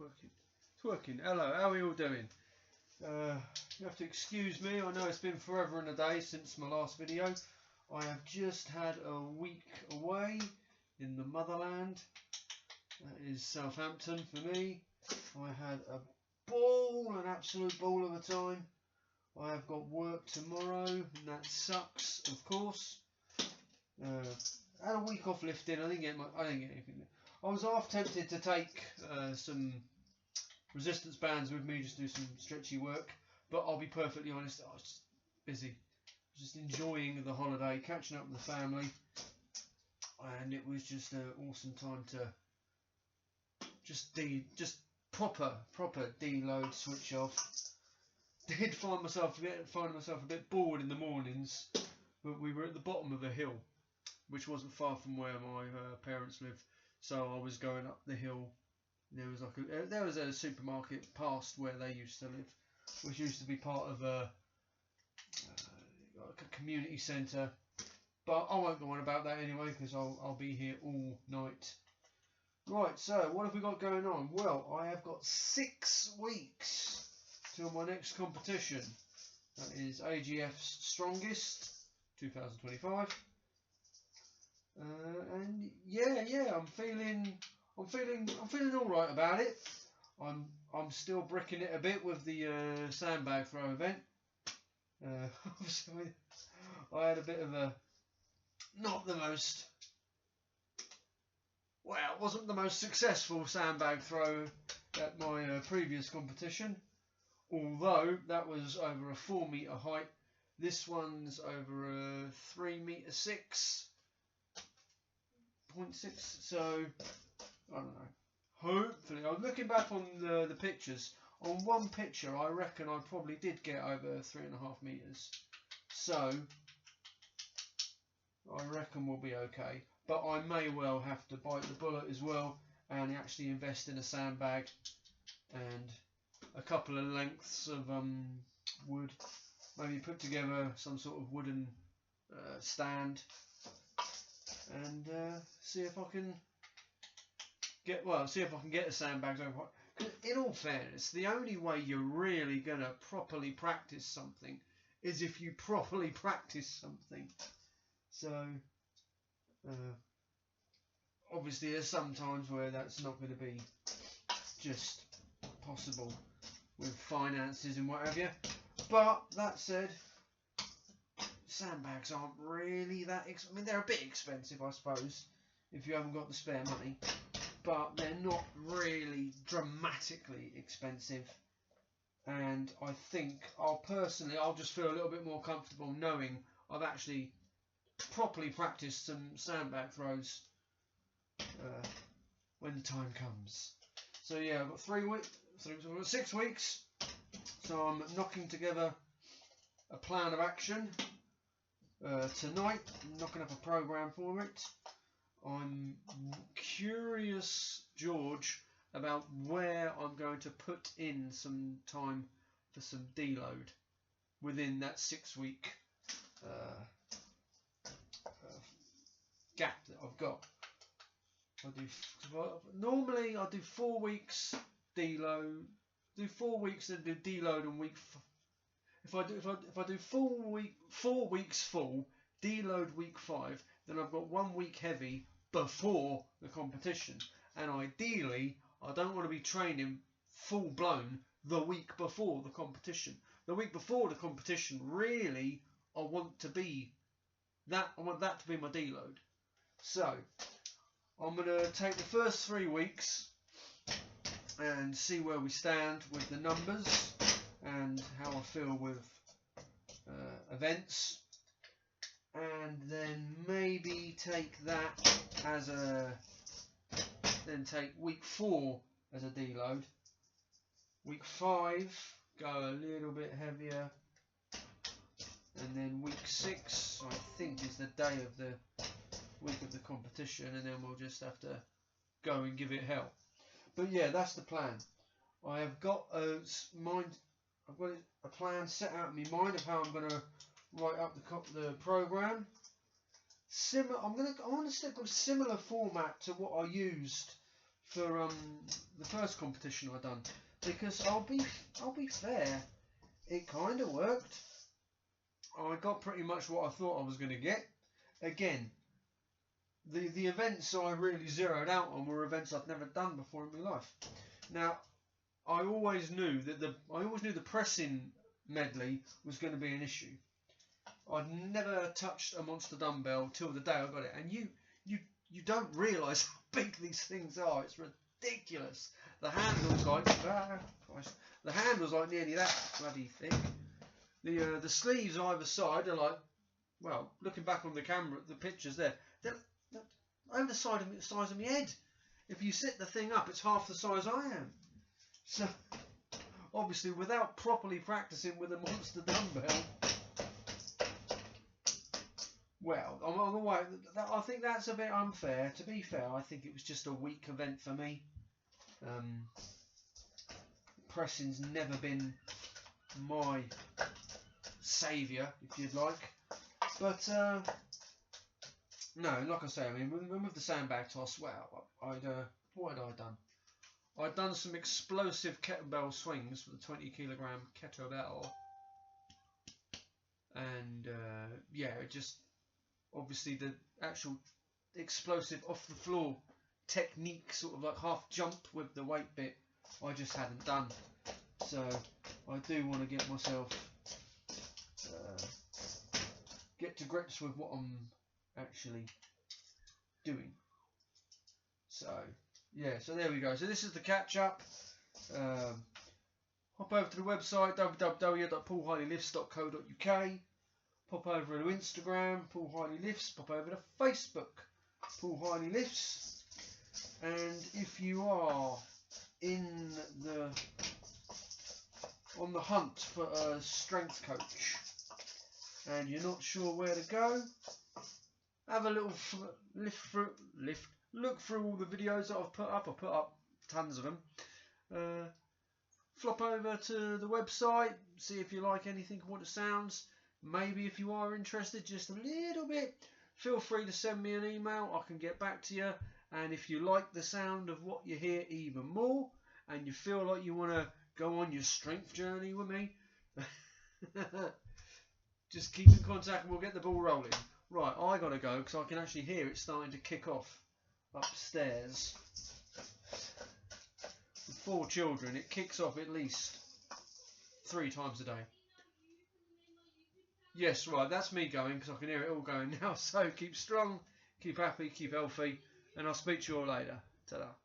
working. It's working. Hello, how are you all doing? You have to excuse me. I know it's been forever and a day since my last video. I have just had a week away in the motherland. That is Southampton for me. I had an absolute ball of a time. I have got work tomorrow, and that sucks, of course. I had a week off lifting. I didn't get anything. I was half tempted to take some resistance bands with me, just do some stretchy work. But I'll be perfectly honest, I was just busy, just enjoying the holiday, catching up with the family, and it was just an awesome time to just proper deload, switch off. Did find myself a bit bored in the mornings, but we were at the bottom of a hill, which wasn't far from where my parents live. So I was going up the hill. There was a supermarket past where they used to live, which used to be part of like a community centre. But I won't go on about that anyway, because I'll be here all night. Right, so what have we got going on? Well, I have got 6 weeks till my next competition. That is AGF's Strongest 2025. And yeah, I'm feeling all right about it. I'm still bricking it a bit with the sandbag throw event. Obviously, I had a bit of a it wasn't the most successful sandbag throw at my previous competition. Although that was over a 4 metre height. This one's over a 3 metre 6.6. So I don't know. Hopefully, I'm looking back on the pictures. On one picture, I reckon I probably did get over 3.5 metres. So I reckon we'll be okay. But I may well have to bite the bullet as well and actually invest in a sandbag and a couple of lengths of wood. Maybe put together some sort of wooden stand and see if I can get a sandbag over. In all fairness, the only way you're really gonna properly practice something is if you properly practice something. So obviously there's some times where that's not going to be just possible with finances and what have you. But that said, sandbags aren't really that I mean, they're a bit expensive, I suppose, if you haven't got the spare money, but they're not really dramatically expensive. And I think I'll just feel a little bit more comfortable knowing I've actually properly practiced some sandbag throws when the time comes. So yeah, I've got 6 weeks. So I'm knocking together a plan of action tonight. I'm knocking up a program for it. I'm curious, George, about where I'm going to put in some time for some deload within that 6 week gap that I've got. Normally I do 4 weeks deload. Do 4 weeks and do deload on week. If I do 4 weeks full, deload week 5, then I've got 1 week heavy before the competition. And ideally, I don't want to be training full blown the week before the competition. The week before the competition, really, I want that to be my deload. So I'm going to take the first 3 weeks and see where we stand with the numbers and how I feel with events, and then maybe take that take week 4 as a deload. Week 5 go a little bit heavier, and then week 6 I think is the day of the week of the competition, and then we'll just have to go and give it hell. But yeah, that's the plan. I have got a plan set out in my mind of how I'm going to write up the program. I want to stick with similar format to what I used for the first competition I done, because I'll be fair, it kind of worked. I got pretty much what I thought I was going to get. Again, the events I really zeroed out on were events I'd never done before in my life. Now, I always knew that the pressing medley was going to be an issue. I'd never touched a monster dumbbell till the day I got it, and you don't realise how big these things are. It's ridiculous. The handle's like the handle's like nearly that bloody thick. The sleeves either side are like, well, looking back on the camera, the pictures there, they're over the size of my head. If you sit the thing up, it's half the size I am. So, obviously, without properly practicing with a monster dumbbell, well, on the way, I think that's a bit unfair. To be fair, I think it was just a weak event for me. Pressing's never been my saviour, if you'd like. But, no, like I say, I mean, with the sandbag toss, well, what had I done? I'd done some explosive kettlebell swings with a 20 kilogram kettlebell. And, yeah, just, obviously the actual explosive off the floor technique, sort of like half jump with the weight bit, I just hadn't done. So, I do want to get myself, get to grips with what I'm actually doing. So yeah, so there we go. So this is the catch up. Hop over to the website www.paulharleylifts.co.uk. Pop over to Instagram, Paul Harley Lifts. Pop over to Facebook, Paul Harley Lifts. And if you are on the hunt for a strength coach and you're not sure where to go, have a little look through all the videos that I've put up. I put up tons of them. Flop over to the website, see if you like anything of what it sounds. Maybe if you are interested just a little bit, feel free to send me an email. I can get back to you. And if you like the sound of what you hear even more, and you feel like you want to go on your strength journey with me, just keep in contact and we'll get the ball rolling. Right, I gotta go because I can actually hear it starting to kick off upstairs. With 4 children, it kicks off at least 3 times a day. Yes, right, that's me going because I can hear it all going now. So keep strong, keep happy, keep healthy, and I'll speak to you all later. Ta-da.